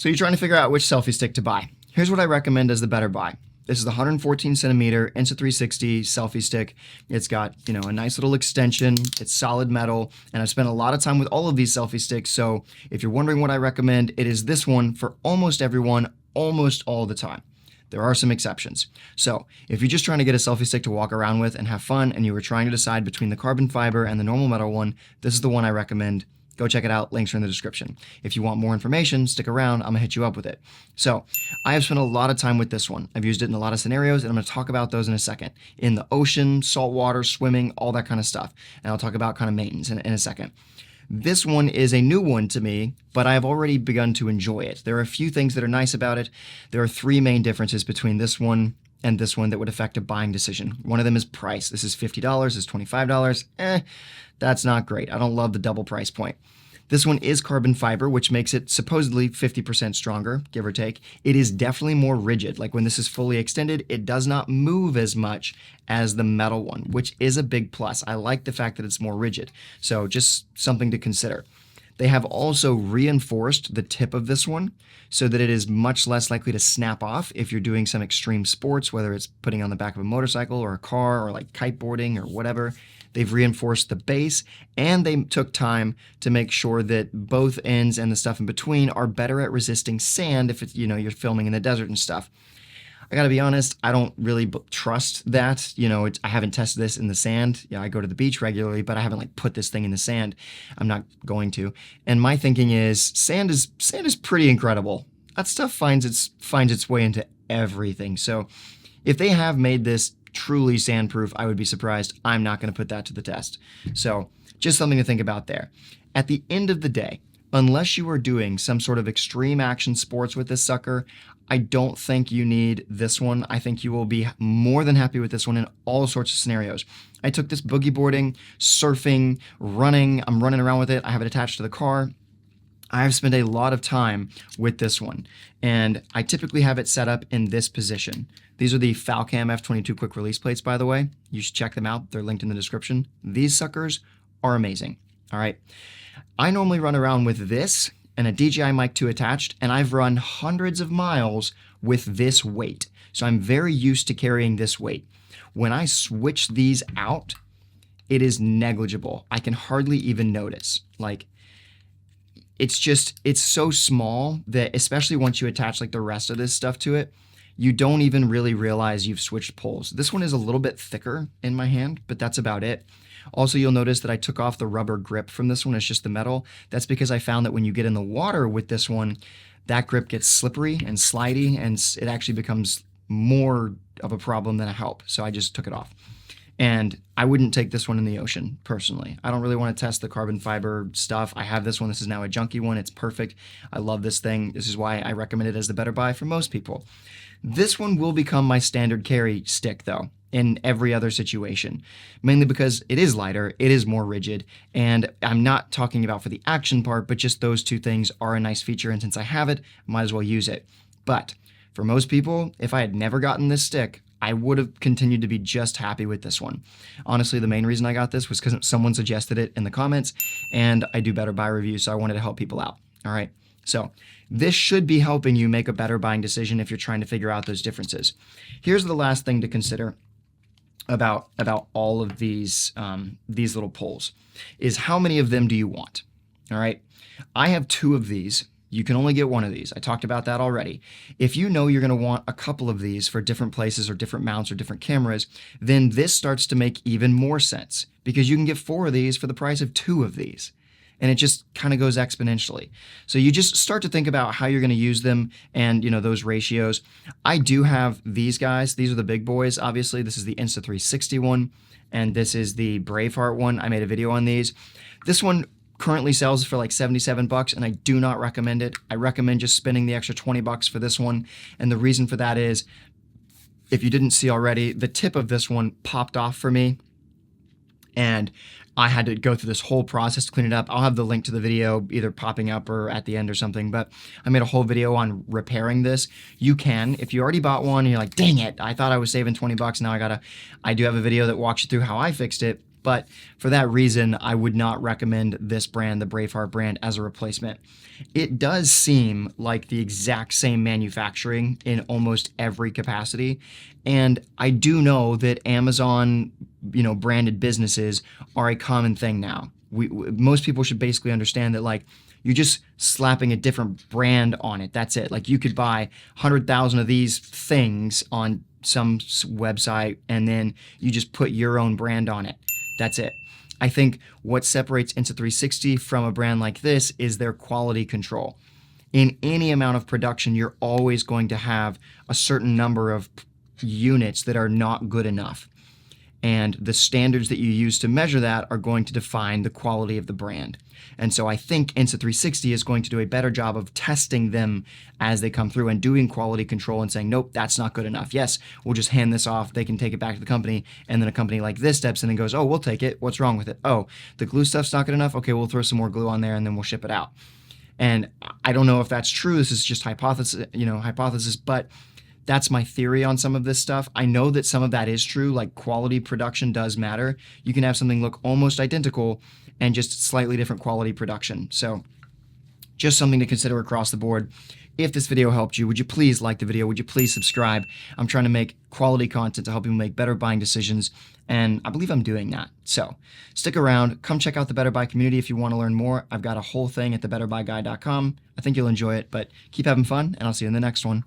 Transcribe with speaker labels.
Speaker 1: So you're trying to figure out which selfie stick to buy. Here's what I recommend as the better buy. This is the 114 centimeter Insta360 selfie stick. It's got, a nice little extension. It's solid metal, and I've spent a lot of time with all of these selfie sticks. So if you're wondering what I recommend, it is this one for almost everyone, almost all the time. There are some exceptions. So if you're just trying to get a selfie stick to walk around with and have fun, and you were trying to decide between the carbon fiber and the normal metal one, this is the one I recommend. Go check it out. Links are in the description. If you want more information, stick around. I'm going to hit you up with it. So I have spent a lot of time with this one. I've used it in a lot of scenarios, and I'm going to talk about those in a second. In the ocean, saltwater, swimming, all that kind of stuff. And I'll talk about kind of maintenance in a second. This one is a new one to me, but I have already begun to enjoy it. There are a few things that are nice about it. There are three main differences between this one and this one that would affect a buying decision. One of them is price. This is $50, this is $25. That's not great. I don't love the double price point. This one is carbon fiber, which makes it supposedly 50% stronger, give or take. It is definitely more rigid. Like when this is fully extended, it does not move as much as the metal one, which is a big plus. I like the fact that it's more rigid. So just something to consider. They have also reinforced the tip of this one so that it is much less likely to snap off if you're doing some extreme sports, whether it's putting on the back of a motorcycle or a car or like kiteboarding or whatever. They've reinforced the base, and they took time to make sure that both ends and the stuff in between are better at resisting sand if it's, you're filming in the desert and stuff. I gotta be honest, I don't really trust that. I haven't tested this in the sand. I go to the beach regularly, but I haven't put this thing in the sand. I'm not going to. And my thinking is sand is pretty incredible. That stuff finds its way into everything. So if they have made this truly sandproof, I would be surprised. I'm not going to put that to the test. So just something to think about there. At the end of the day, unless you are doing some sort of extreme action sports with this sucker, I don't think you need this one. I think you will be more than happy with this one in all sorts of scenarios. I took this boogie boarding, surfing, running. I'm running around with it. I have it attached to the car. I've spent a lot of time with this one, and I typically have it set up in this position. These are the Falcam F22 quick release plates, by the way. You should check them out. They're linked in the description. These suckers are amazing. All right. I normally run around with this and a DJI Mic 2 attached, and I've run hundreds of miles with this weight. So I'm very used to carrying this weight. When I switch these out, it is negligible. I can hardly even notice. It's so small that, especially once you attach the rest of this stuff to it, you don't even really realize you've switched poles. This one is a little bit thicker in my hand, but that's about it. Also, you'll notice that I took off the rubber grip from this one. It's just the metal. That's because I found that when you get in the water with this one, that grip gets slippery and slidey, and it actually becomes more of a problem than a help. So I just took it off. And I wouldn't take this one in the ocean, personally. I don't really want to test the carbon fiber stuff. I have this one. This is now a junky one. It's perfect. I love this thing. This is why I recommend it as the better buy for most people. This one will become my standard carry stick, though, in every other situation, mainly because it is lighter, it is more rigid, and I'm not talking about for the action part, but just those two things are a nice feature, and since I have it, might as well use it. But for most people, if I had never gotten this stick, I would have continued to be just happy with this one. Honestly, the main reason I got this was because someone suggested it in the comments, and I do better buy reviews, so I wanted to help people out. All right, so this should be helping you make a better buying decision if you're trying to figure out those differences. Here's the last thing to consider about all of these little poles, is how many of them do you want? All right, I have 2 of these. You can only get 1 of these. I talked about that already. If you know you're going to want a couple of these for different places or different mounts or different cameras, then this starts to make even more sense, because you can get 4 of these for the price of 2 of these. And it just kind of goes exponentially. So you just start to think about how you're going to use them and, those ratios. I do have these guys. These are the big boys, obviously. This is the Insta360 one, and this is the Braveheart one. I made a video on these. This one currently sells for $77, and I do not recommend it. I recommend just spending the extra $20 for this one. And the reason for that is, if you didn't see already, the tip of this one popped off for me, and I had to go through this whole process to clean it up. I'll have the link to the video either popping up or at the end or something, but I made a whole video on repairing this. You can, if you already bought one and you're like, dang it, I thought I was saving $20, now I do have a video that walks you through how I fixed it. But for that reason, I would not recommend this brand, the Braveheart brand, as a replacement. It does seem like the exact same manufacturing in almost every capacity. And I do know that Amazon, branded businesses are a common thing now. Most people should basically understand that, like, you're just slapping a different brand on it. That's it. Like, you could buy 100,000 of these things on some website, and then you just put your own brand on it. That's it. I think what separates Insta360 from a brand like this is their quality control. In any amount of production, you're always going to have a certain number of units that are not good enough. And the standards that you use to measure that are going to define the quality of the brand. And so I think Insta360 is going to do a better job of testing them as they come through and doing quality control and saying, nope, that's not good enough. Yes, we'll just hand this off. They can take it back to the company. And then a company like this steps in and goes, oh, we'll take it. What's wrong with it? Oh, the glue stuff's not good enough. Okay, we'll throw some more glue on there and then we'll ship it out. And I don't know if that's true. This is just hypothesis, but that's my theory on some of this stuff. I know that some of that is true, like quality production does matter. You can have something look almost identical and just slightly different quality production. So just something to consider across the board. If this video helped you, would you please like the video? Would you please subscribe? I'm trying to make quality content to help you make better buying decisions, and I believe I'm doing that. So stick around. Come check out the Better Buy community if you want to learn more. I've got a whole thing at thebetterbuyguy.com. I think you'll enjoy it, but keep having fun, and I'll see you in the next one.